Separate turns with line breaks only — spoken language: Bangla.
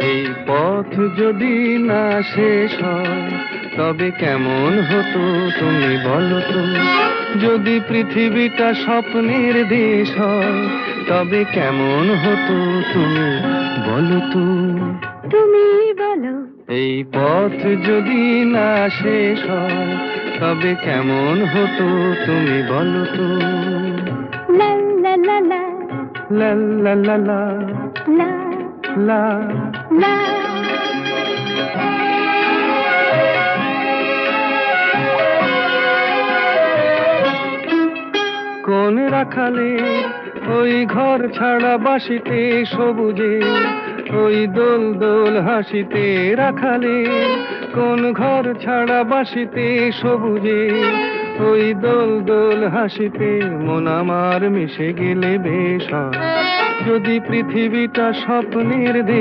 এই পথ যদি না শেষ হয় তবে কেমন হতো তুমি বলো তো? যদি পৃথিবীটা স্বপ্নের দেশ হয় তবে কেমন হতো তুমি বলো তো?
তুমি বলো।
এই পথ যদি না শেষ হয় তবে কেমন হতো তুমি বলো তো?
লা লা লা লা
লা লা লা লা
লা
লা।
লা।
কোন রাখালে ওই ঘর ছাড়া বাসিতে সবুজে, ওই দোল দোল হাসিতে রাখালে, কোন ঘর ছাড়া বাসিতে সবুজে, ওই দোল দোল হাসিতে মন আমার মিশে গেলে বেশ হয়। যদি পৃথিবীটা স্বপ্নের দেশ